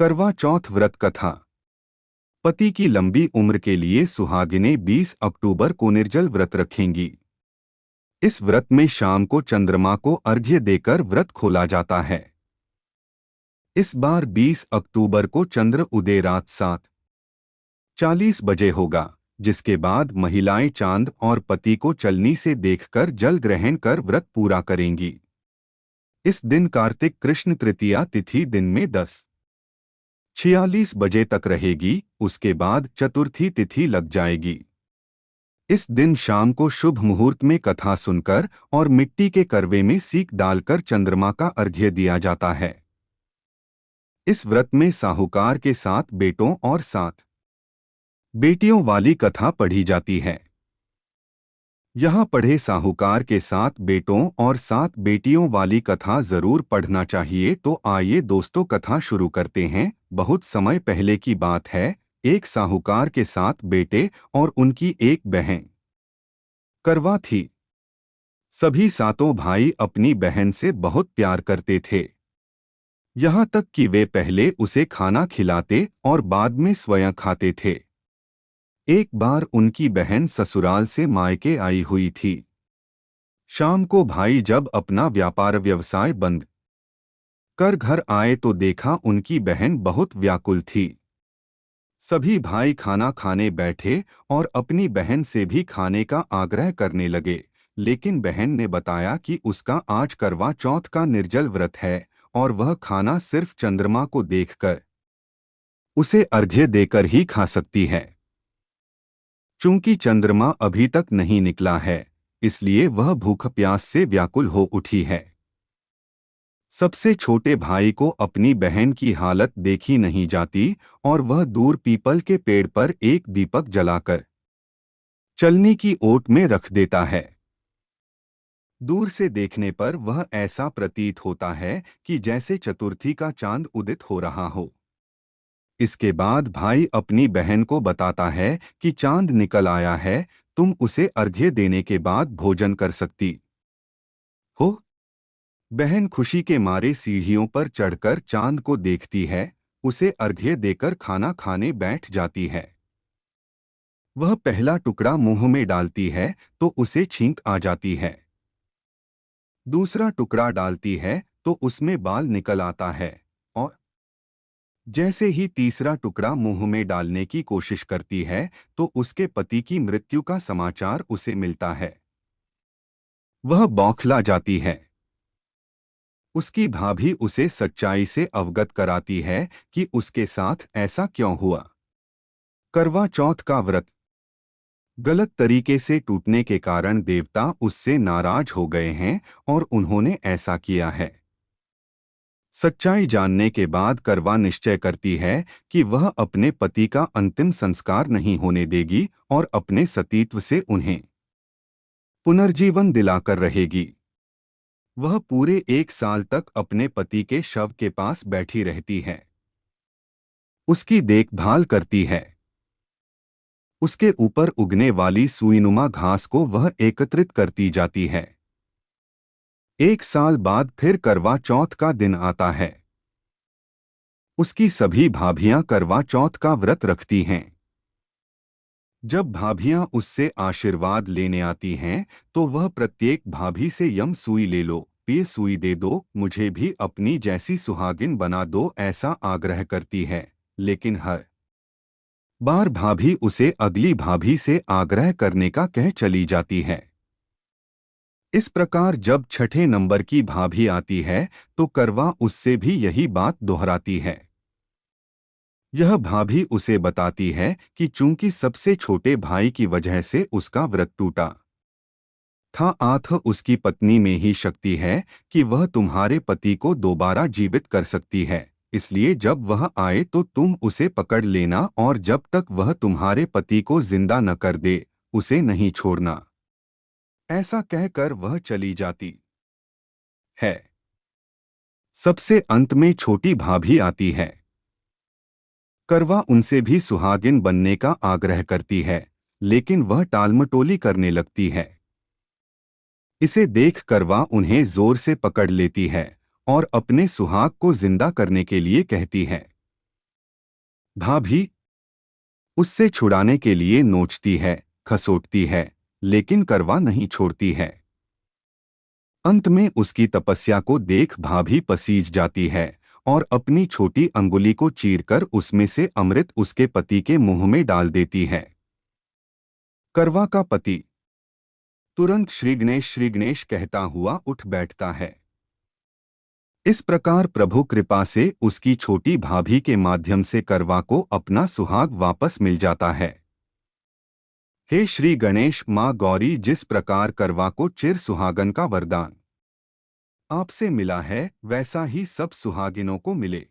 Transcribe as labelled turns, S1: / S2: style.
S1: करवा चौथ व्रत कथा। पति की लंबी उम्र के लिए सुहागिनें 20 अक्टूबर को निर्जल व्रत रखेंगी। इस व्रत में शाम को चंद्रमा को अर्घ्य देकर व्रत खोला जाता है। इस बार 20 अक्टूबर को चंद्र उदय रात 7:40 बजे होगा, जिसके बाद महिलाएं चांद और पति को चलनी से देखकर जल ग्रहण कर व्रत पूरा करेंगी। इस दिन कार्तिक कृष्ण तृतीया तिथि दिन में 10:46 बजे तक रहेगी। उसके बाद चतुर्थी तिथि लग जाएगी। इस दिन शाम को शुभ मुहूर्त में कथा सुनकर और मिट्टी के करवे में सीक डालकर चंद्रमा का अर्घ्य दिया जाता है। इस व्रत में साहूकार के 7 बेटों और 7 बेटियों वाली कथा पढ़ी जाती है। यहाँ पढ़े साहूकार के 7 बेटों और 7 बेटियों वाली कथा जरूर पढ़ना चाहिए। तो आइए दोस्तों, कथा शुरू करते हैं। बहुत समय पहले की बात है। एक साहूकार के 7 बेटे और उनकी एक बहन करवा थी। सभी 7 भाई अपनी बहन से बहुत प्यार करते थे, यहाँ तक कि वे पहले उसे खाना खिलाते और बाद में स्वयं खाते थे। एक बार उनकी बहन ससुराल से मायके आई हुई थी। शाम को भाई जब अपना व्यापार व्यवसाय बंद कर घर आए तो देखा उनकी बहन बहुत व्याकुल थी। सभी भाई खाना खाने बैठे और अपनी बहन से भी खाने का आग्रह करने लगे, लेकिन बहन ने बताया कि उसका आज करवा चौथ का निर्जल व्रत है और वह खाना सिर्फ चंद्रमा को देखकर उसे अर्घ्य देकर ही खा सकती है। चूंकि चंद्रमा अभी तक नहीं निकला है, इसलिए वह भूख प्यास से व्याकुल हो उठी है। सबसे छोटे भाई को अपनी बहन की हालत देखी नहीं जाती और वह दूर पीपल के पेड़ पर एक दीपक जलाकर चलनी की ओट में रख देता है। दूर से देखने पर वह ऐसा प्रतीत होता है कि जैसे चतुर्थी का चांद उदित हो रहा हो। इसके बाद भाई अपनी बहन को बताता है कि चांद निकल आया है, तुम उसे अर्घ्य देने के बाद भोजन कर सकती हो। बहन खुशी के मारे सीढ़ियों पर चढ़कर चांद को देखती है, उसे अर्घ्य देकर खाना खाने बैठ जाती है। वह पहला टुकड़ा मुंह में डालती है तो उसे छींक आ जाती है। दूसरा टुकड़ा डालती है तो उसमें बाल निकल आता है और जैसे ही तीसरा टुकड़ा मुंह में डालने की कोशिश करती है तो उसके पति की मृत्यु का समाचार उसे मिलता है। वह बौखला जाती है। उसकी भाभी उसे सच्चाई से अवगत कराती है कि उसके साथ ऐसा क्यों हुआ। करवा चौथ का व्रत गलत तरीके से टूटने के कारण देवता उससे नाराज हो गए हैं और उन्होंने ऐसा किया है। सच्चाई जानने के बाद करवा निश्चय करती है कि वह अपने पति का अंतिम संस्कार नहीं होने देगी और अपने सतीत्व से उन्हें पुनर्जीवन दिलाकर रहेगी। वह पूरे 1 साल तक अपने पति के शव के पास बैठी रहती है, उसकी देखभाल करती है। उसके ऊपर उगने वाली सुईनुमा घास को वह एकत्रित करती जाती है। 1 साल बाद फिर करवा चौथ का दिन आता है। उसकी सभी भाभियां करवा चौथ का व्रत रखती हैं। जब भाभियां उससे आशीर्वाद लेने आती हैं तो वह प्रत्येक भाभी से यम सुई ले लो, ये सुई दे दो, मुझे भी अपनी जैसी सुहागिन बना दो, ऐसा आग्रह करती है। लेकिन हर बार भाभी उसे अगली भाभी से आग्रह करने का कह चली जाती है। इस प्रकार जब छठे नंबर की भाभी आती है तो करवा उससे भी यही बात दोहराती है। यह भाभी उसे बताती है कि चूंकि सबसे छोटे भाई की वजह से उसका व्रत टूटा था, आथ उसकी पत्नी में ही शक्ति है कि वह तुम्हारे पति को दोबारा जीवित कर सकती है। इसलिए जब वह आए तो तुम उसे पकड़ लेना और जब तक वह तुम्हारे पति को जिंदा न कर दे, उसे नहीं छोड़ना। ऐसा कहकर वह चली जाती है। सबसे अंत में छोटी भाभी आती है। करवा उनसे भी सुहागिन बनने का आग्रह करती है, लेकिन वह टालमटोली करने लगती है। इसे देख करवा उन्हें जोर से पकड़ लेती है और अपने सुहाग को जिंदा करने के लिए कहती है। भाभी उससे छुड़ाने के लिए नोचती है, खसोटती है, लेकिन करवा नहीं छोड़ती है। अंत में उसकी तपस्या को देख भाभी पसीज जाती है और अपनी छोटी अंगुली को चीरकर उसमें से अमृत उसके पति के मुंह में डाल देती है। करवा का पति तुरंत श्री गणेश कहता हुआ उठ बैठता है। इस प्रकार प्रभु कृपा से उसकी छोटी भाभी के माध्यम से करवा को अपना सुहाग वापस मिल जाता है। हे श्री गणेश माँ गौरी, जिस प्रकार करवा को चिर सुहागन का वरदान आपसे मिला है, वैसा ही सब सुहागिनों को मिले।